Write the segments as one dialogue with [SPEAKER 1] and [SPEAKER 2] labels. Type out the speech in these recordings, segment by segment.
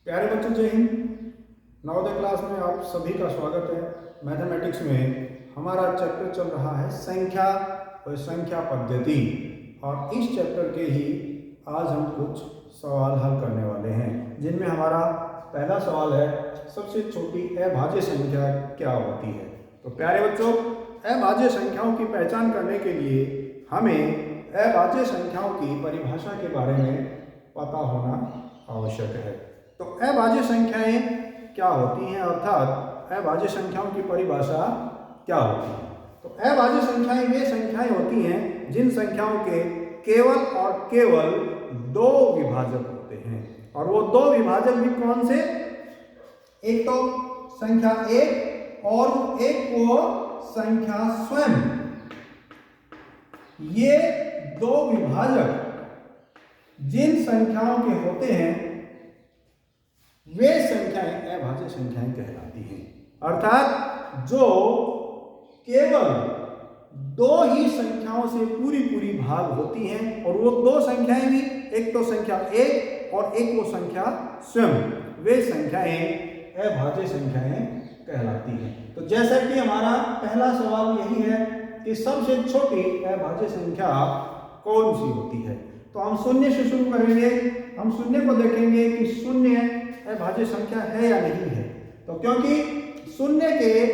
[SPEAKER 1] प्यारे बच्चों, जय हिंद। नवोदय क्लास में आप सभी का स्वागत है। मैथमेटिक्स में हमारा चैप्टर चल रहा है संख्या और संख्या पद्धति, और इस चैप्टर के ही आज हम कुछ सवाल हल करने वाले हैं, जिनमें हमारा पहला सवाल है, सबसे छोटी अभाज्य संख्या क्या होती है। तो प्यारे बच्चों, अभाज्य संख्याओं की पहचान करने के लिए हमें अभाज्य संख्याओं की परिभाषा के बारे में पता होना आवश्यक है। तो अभाज्य संख्याएं क्या होती हैं, अर्थात अभाज्य संख्याओं की परिभाषा क्या होती है। तो अभाज्य संख्याएं वे संख्याएं होती हैं जिन संख्याओं के केवल और केवल दो विभाजक होते हैं, और वो दो विभाजक भी कौन से, एक तो संख्या एक और एक वो संख्या स्वयं। ये दो विभाजक जिन संख्याओं के होते हैं वे संख्याएं अभाज्य संख्याएं कहलाती हैं। अर्थात जो केवल दो ही संख्याओं से पूरी भाग होती हैं, और वो दो संख्याएं भी, एक तो संख्या एक और एक वो संख्या स्वयं, वे संख्याएं अभाज्य संख्याएं कहलाती हैं। तो जैसा कि हमारा पहला सवाल यही है कि सबसे छोटी अभाज्य संख्या कौन सी होती है, तो हम शून्य से शुरू करेंगे। हम शून्य को देखेंगे कि शून्य अभाज्य संख्या है या नहीं है। तो क्योंकि शून्य के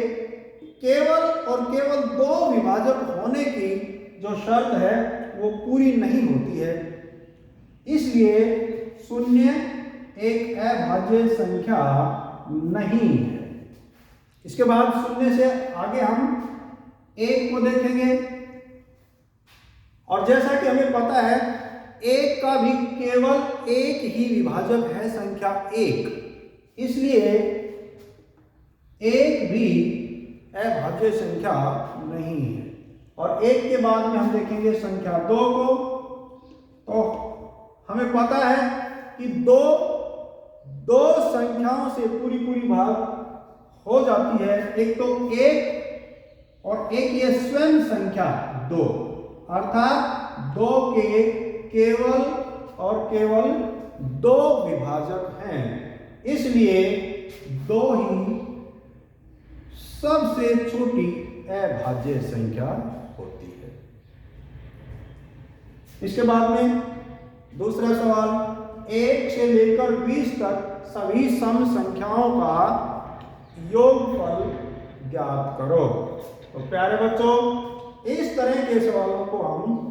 [SPEAKER 1] केवल और केवल दो विभाजक होने की जो शर्त है वो पूरी नहीं होती है, इसलिए शून्य एक अभाज्य संख्या नहीं है। इसके बाद शून्य से आगे हम एक को देखेंगे, और जैसा कि हमें पता है एक का भी केवल एक ही विभाजक है, संख्या एक, इसलिए एक भी अभाज्य संख्या नहीं है। और एक के बाद में हम देखेंगे संख्या दो को। तो हमें पता है कि दो संख्याओं से पूरी भाग हो जाती है, एक तो एक और एक ये स्वयं संख्या दो, अर्थात दो के केवल और केवल दो विभाजक हैं, इसलिए दो ही सबसे छोटी अभाज्य संख्या होती है। इसके बाद में दूसरा सवाल, 1 से लेकर 20 तक सभी सम संख्याओं का योगफल ज्ञात करो। तो प्यारे बच्चों, इस तरह के सवालों को हम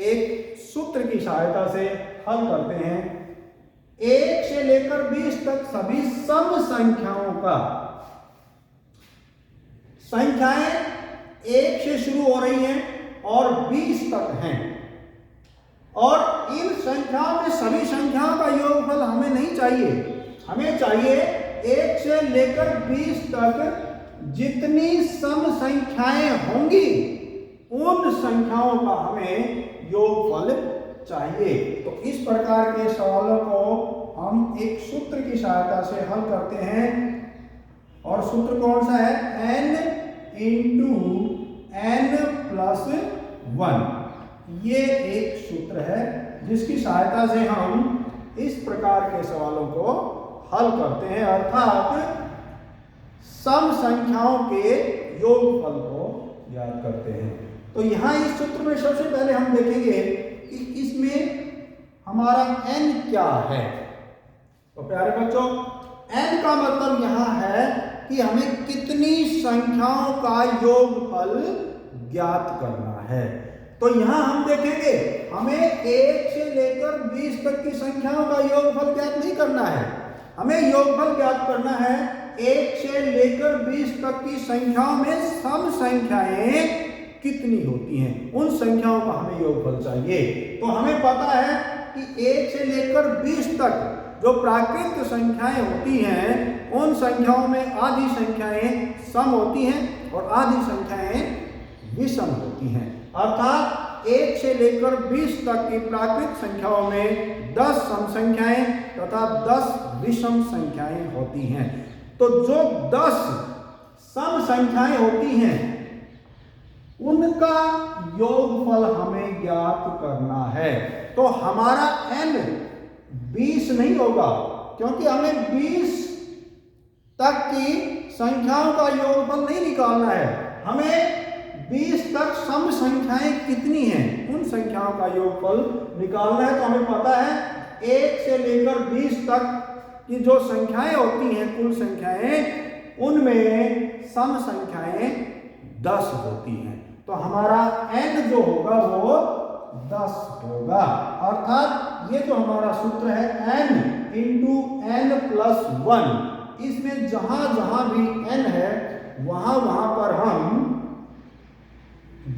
[SPEAKER 1] एक सूत्र की सहायता से हल करते हैं। 1 से लेकर 20 तक सभी सम संख्याओं का, संख्याएं 1 से शुरू हो रही हैं और 20 तक हैं, और इन संख्याओं में सभी संख्याओं का योगफल हमें नहीं चाहिए। हमें चाहिए 1 से लेकर 20 तक जितनी सम संख्याएं होंगी उन संख्याओं का हमें योगफल चाहिए। तो इस प्रकार के सवालों को हम एक सूत्र की सहायता से हल करते हैं, और सूत्र कौन सा है, n इंटू n प्लस 1। ये एक सूत्र है जिसकी सहायता से हम इस प्रकार के सवालों को हल करते हैं, अर्थात सम संख्याओं के योगफल को ज्ञात करते हैं। तो यहाँ इस सूत्र में सबसे पहले हम देखेंगे कि इसमें हमारा n क्या है। तो प्यारे बच्चों, n का मतलब यहाँ है कि हमें कितनी संख्याओं का योगफल ज्ञात करना है। तो यहाँ हम देखेंगे हमें 1 से लेकर 20 तक की संख्याओं का योगफल ज्ञात नहीं करना है, हमें योगफल ज्ञात करना है 1 से लेकर 20 तक की संख्याओं में सम संख्याएं कितनी होती हैं, उन संख्याओं का हमें योगफल चाहिए। तो हमें पता है कि 1 से लेकर 20 तक जो प्राकृत संख्याएं होती हैं उन संख्याओं में आधी संख्याएं सम होती हैं और आधी संख्याएं विषम होती हैं। अर्थात 1 से लेकर 20 तक की प्राकृत संख्याओं में 10 सम संख्याएं तथा 10 विषम संख्याएं होती हैं। तो जो 10 सम संख्याएं होती हैं उनका योगफल हमें ज्ञात करना है। तो हमारा n 20 नहीं होगा, क्योंकि हमें 20 तक की संख्याओं का योगफल नहीं निकालना है, हमें 20 तक सम संख्याएं कितनी हैं उन संख्याओं का योगफल निकालना है। तो हमें पता है 1 से लेकर 20 तक की जो संख्याएं होती हैं, कुल संख्याएं, उनमें सम संख्याएं 10 होती हैं। तो हमारा n जो होगा वो 10 होगा। अर्थात ये जो हमारा सूत्र है n इंटू n प्लस 1, इसमें जहां जहां भी n है वहां वहां पर हम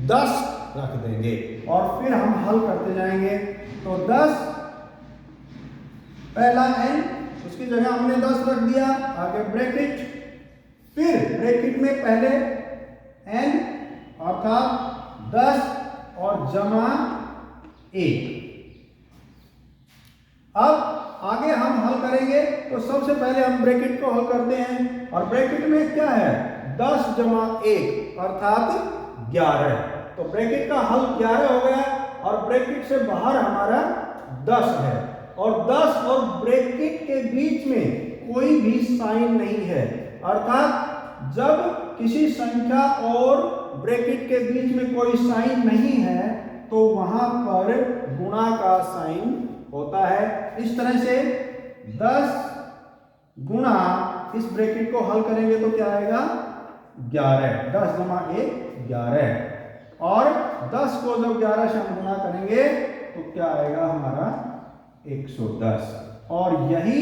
[SPEAKER 1] 10 रख देंगे और फिर हम हल करते जाएंगे। तो 10 पहला n, उसकी जगह हमने 10 रख दिया, आगे ब्रैकेट, फिर ब्रैकेट में पहले n अर्थात 10 और जमा 1। अब आगे हम हल करेंगे तो सबसे पहले हम ब्रैकेट को हल करते हैं और ब्रैकेट में क्या है 10 जमा 1 अर्थात 11। तो ब्रैकेट का हल 11 हो गया और ब्रैकेट से बाहर हमारा 10 है और 10 और ब्रैकेट के बीच में कोई भी साइन नहीं है। अर्थात जब किसी संख्या और ब्रैकेट के बीच में कोई साइन नहीं है तो वहां पर गुणा का साइन होता है। इस तरह से 10 गुणा, इस ब्रैकेट को हल करेंगे तो क्या आएगा 11, 10 जमा 1 11, और 10 को जब 11 से हम गुणा करेंगे तो क्या आएगा हमारा 110, और यही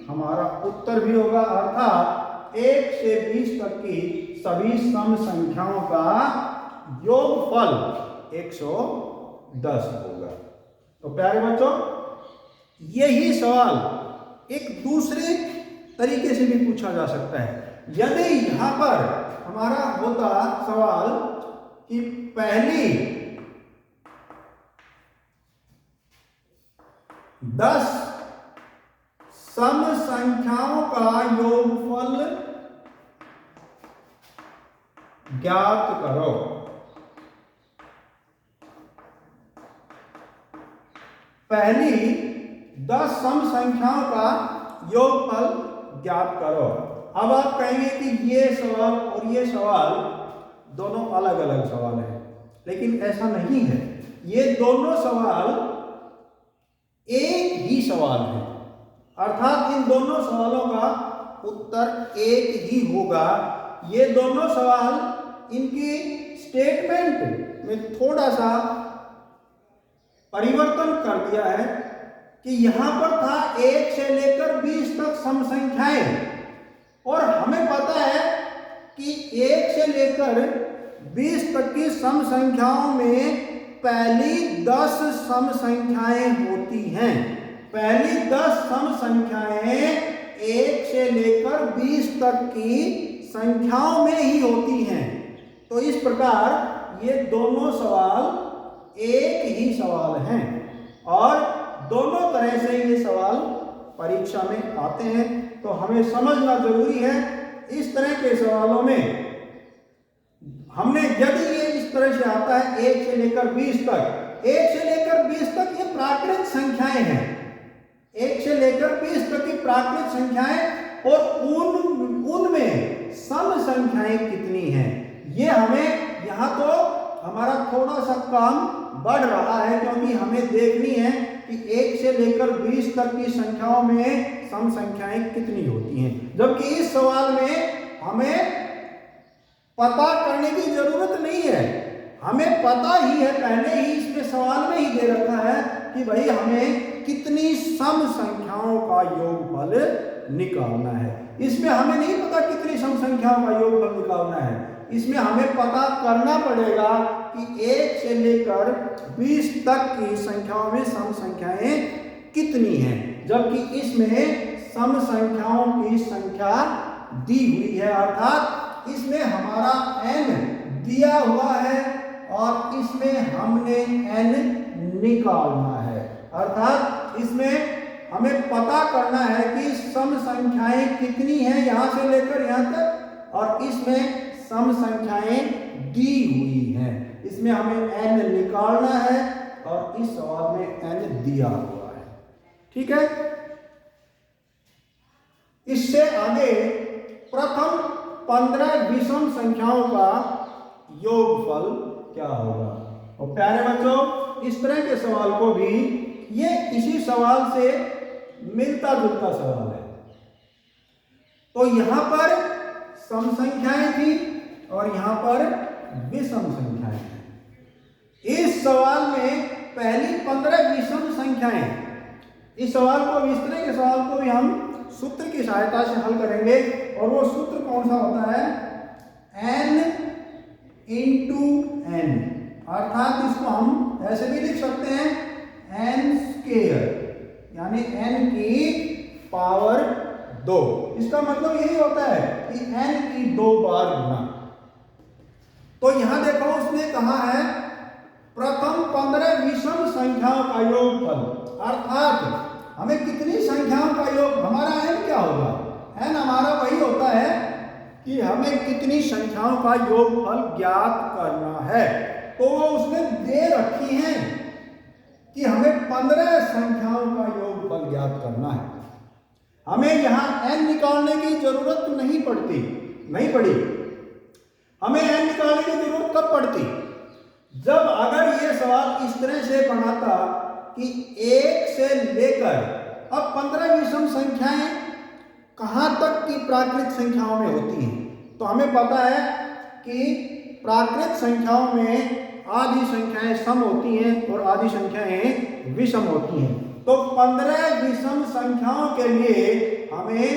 [SPEAKER 1] हमारा उत्तर भी होगा। अर्थात 1 से 20 तक की सभी सम संख्याओं का योगफल 110 होगा। तो प्यारे बच्चों, यही सवाल एक दूसरे तरीके से भी पूछा जा सकता है। यदि यहां पर हमारा होता सवाल कि पहली 10 सम संख्याओं का योगफल ज्ञात करो, पहली 10 सम संख्याओं का योगफल ज्ञात करो। अब आप कहेंगे कि ये सवाल और ये सवाल दोनों अलग अलग सवाल हैं, लेकिन ऐसा नहीं है। ये दोनों सवाल एक ही सवाल है, अर्थात इन दोनों सवालों का उत्तर एक ही होगा। ये दोनों सवाल इनकी स्टेटमेंट में थोड़ा सा परिवर्तन कर दिया है कि यहां पर था 1 से लेकर 20 तक सम संख्याएं, और हमें पता है कि 1 से लेकर 20 तक की सम संख्याओं में पहली 10 सम संख्याएं होती हैं। पहली 10 सम संख्याएं 1 से लेकर 20 तक की संख्याओं में ही होती हैं। तो इस प्रकार ये दोनों सवाल एक ही सवाल हैं और दोनों तरह से ये सवाल परीक्षा में आते हैं। तो हमें समझना जरूरी है, इस तरह के सवालों में हमने, यदि ये इस तरह से आता है 1 से लेकर 20 तक, 1 से लेकर 20 तक ये प्राकृत संख्याएं हैं, 1 से लेकर 20 तक की प्राकृत संख्याएं, और उनमें सम संख्याएं कितनी हैं, ये हमें यहाँ तो हमारा थोड़ा सा काम बढ़ रहा है, क्योंकि हमें देखनी है कि 1 से लेकर 20 तक की संख्याओं में सम संख्याएं कितनी होती हैं। जबकि इस सवाल में हमें पता करने की जरूरत नहीं है, हमें पता ही है, पहले ही इसमें सवाल में ही दे रखा है कि भाई हमें कितनी सम संख्याओं का योगफल निकालना है। इसमें हमें नहीं पता कितनी सम संख्याओं का योगफल निकालना है, इसमें हमें पता करना पड़ेगा कि 1 से लेकर 20 तक की संख्याओं में सम संख्याएं कितनी हैं, जबकि इसमें सम संख्याओं की संख्या दी हुई है। अर्थात इसमें हमारा n दिया हुआ है और इसमें हमने n निकालना है। अर्थात इसमें हमें पता करना है कि सम संख्याएं कितनी हैं यहां से लेकर यहां तक, और इसमें सम संख्याएं दी हुई हैं, इसमें हमें n निकालना है और इस सवाल में n दिया हुआ है। ठीक है, इससे आगे प्रथम 15 विषम संख्याओं का योगफल क्या होगा। और प्यारे बच्चों, इस तरह के सवाल को भी ये इसी सवाल से मिलता जुलता सवाल है। तो यहां पर सम संख्याएं थी और यहां पर विषम संख्याएं हैं। इस सवाल में पहली 15 विषम संख्याएं, इस सवाल को, इस तरह के सवाल को भी हम सूत्र की सहायता से हल करेंगे। और वो सूत्र कौन सा होता है, n इंटू n, अर्थात इसको हम ऐसे भी लिख सकते हैं n स्क्वायर, यानी n की पावर 2। इसका मतलब यही होता है कि n की 2 बार गुना। तो यहां देखो उसने कहा है प्रथम 15 विषम संख्याओं का योगफल, अर्थात हमें कितनी संख्याओं का योग, हमारा n क्या होगा, n हमारा वही होता है कि हमें कितनी संख्याओं का योगफल ज्ञात करना है। तो वो उसने दे रखी है कि हमें 15 संख्याओं का योगफल ज्ञात करना है। हमें यहां n निकालने की जरूरत नहीं पड़ी। हमें n निकालने की जरूरत कब पड़ती, जब अगर ये सवाल इस तरह से बनाता कि 1 से लेकर अब 15 विषम संख्याएं कहां तक की प्राकृत संख्याओं में होती हैं। तो हमें पता है कि प्राकृत संख्याओं में आधी संख्याएं सम होती हैं और आधी संख्याएं विषम होती हैं। तो 15 विषम संख्याओं के लिए हमें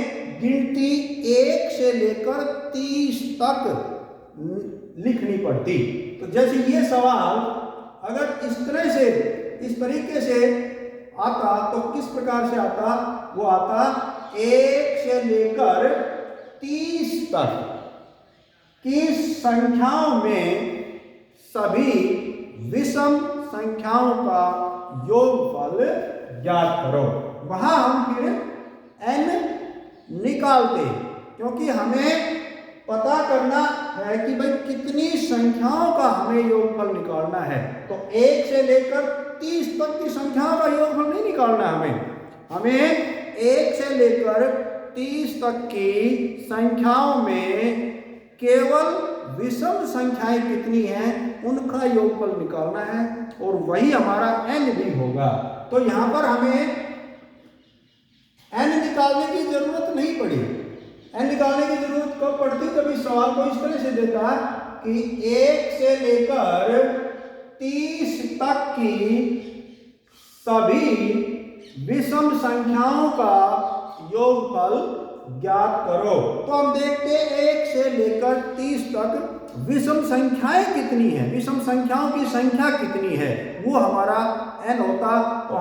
[SPEAKER 1] गिनती 1 से लेकर 30 तक लिखनी पड़ती। तो जैसे ये सवाल अगर इस तरीके से आता तो किस प्रकार से आता, वो आता 1 से लेकर 30 तक की संख्याओं में सभी विषम संख्याओं का योगफल ज्ञात करो। वहां हम फिर n निकालते, क्योंकि हमें पता करना है कि भाई कितनी संख्याओं का हमें योगफल निकालना है। तो 1 से लेकर 30 तक की संख्याओं का योगफल नहीं निकालना हमें 1 से लेकर 30 तक की संख्याओं में केवल विषम संख्याएं कितनी हैं उनका योगफल निकालना है, और वही हमारा n भी होगा। तो यहां पर हमें n निकालने की जरूरत नहीं पड़ी। n निकालने की जरूरत कब पड़ती, जब इस सवाल को इस तरह से देता कि 1 से लेकर 30 तक की सभी विषम संख्याओं का योगफल ज्ञात करो। तो हम देखते 1 से लेकर 30 तक विषम संख्याएं कितनी है, विषम संख्याओं की संख्या कितनी है, वो हमारा n होता। तो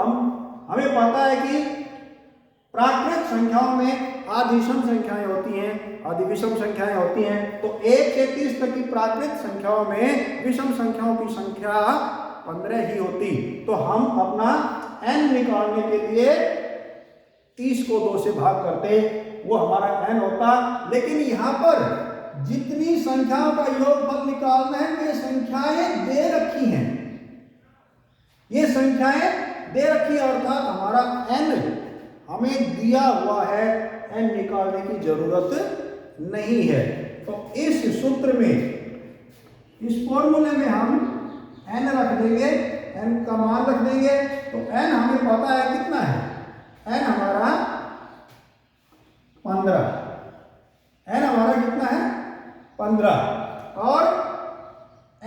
[SPEAKER 1] हमें पता है कि प्राकृत संख्याओं में आधी विषम संख्याएं होती हैं, आधी विषम संख्याएं होती हैं। तो 1 से 30 तक की प्राकृत संख्याओं में विषम संख्याओं की संख्या 15 ही होती। तो हम अपना n निकालने के लिए 30 को 2 से भाग करते, वो हमारा n होता। लेकिन यहाँ पर जितनी संख्याओं का योगफल निकालना है वे संख्याएं दे रखी हैं, ये संख्याएं दे रखी है, अर्थात हमारा n हमें दिया हुआ है, n निकालने की जरूरत नहीं है। तो इस सूत्र में, इस फॉर्मूले में हम n रख देंगे, n का मान रख देंगे। तो n हमें पता है कितना है, n हमारा 15, n हमारा कितना है 15, और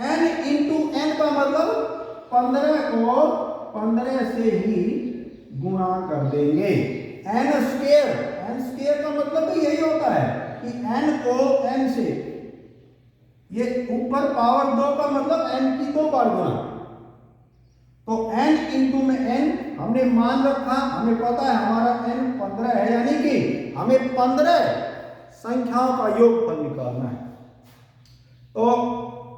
[SPEAKER 1] n इंटू n का मतलब 15 को 15 से ही गुणा कर देंगे। n स्क्वायर का मतलब भी यही होता है कि n को n से, ये ऊपर पावर 2 का मतलब n की 2 बार गुणा। तो n इंटू में n हमने मान रखा, हमें पता है हमारा n 15 है, यानी कि हमें 15 संख्याओं का योगफल निकालना है। तो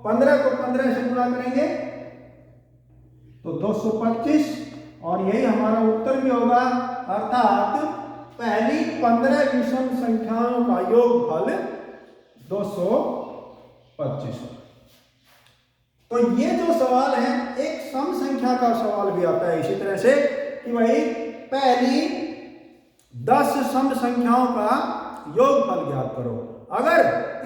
[SPEAKER 1] 15 को 15 से गुणा करेंगे तो 225, और यही हमारा उत्तर भी होगा, अर्थात पहली 15 विषम संख्याओं का योगफल 225। तो ये जो सवाल है, एक सम संख्या का सवाल भी आता है इसी तरह से कि भाई पहली 10 सम संख्याओं का योगफल ज्ञात करो। अगर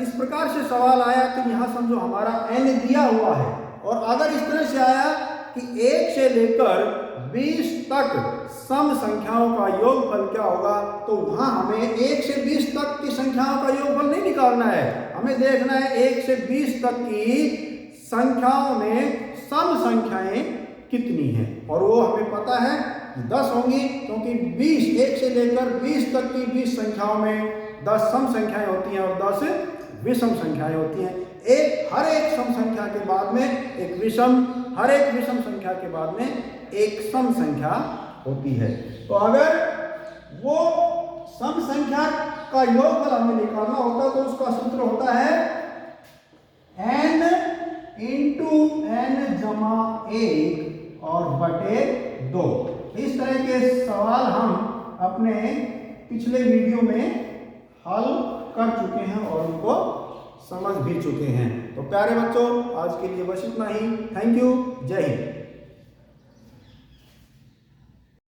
[SPEAKER 1] इस प्रकार से सवाल आया कि यहाँ समझो हमारा n दिया हुआ है, और अगर इस तरह से आया कि 1 से लेकर 20 तक सम संख्याओं का योगफल क्या होगा, तो वहां हमें 1 से 20 तक की संख्याओं का योगफल नहीं निकालना है, हमें देखना है 1 से 20 तक की संख्याओं में सम संख्याएं कितनी हैं, और वो हमें पता है कि 10 होंगी, क्योंकि 1 से लेकर 20 तक की 20 संख्याओं में 10 सम संख्याएं होती हैं और 10 विषम संख्याएं होती हैं। हर एक सम संख्या के बाद में एक विषम, हर एक विषम संख्या के बाद में एक सम संख्या होती है। तो अगर वो सम संख्या का योगफल हमें निकालना होता है तो उसका सूत्र होता है n इंटू n जमा 1 और बटे 2। इस तरह के सवाल हम अपने पिछले वीडियो में हल कर चुके हैं और उनको समझ भी चुके हैं। तो प्यारे बच्चों, आज के लिए बस इतना ही। Thank you. जय हिंद।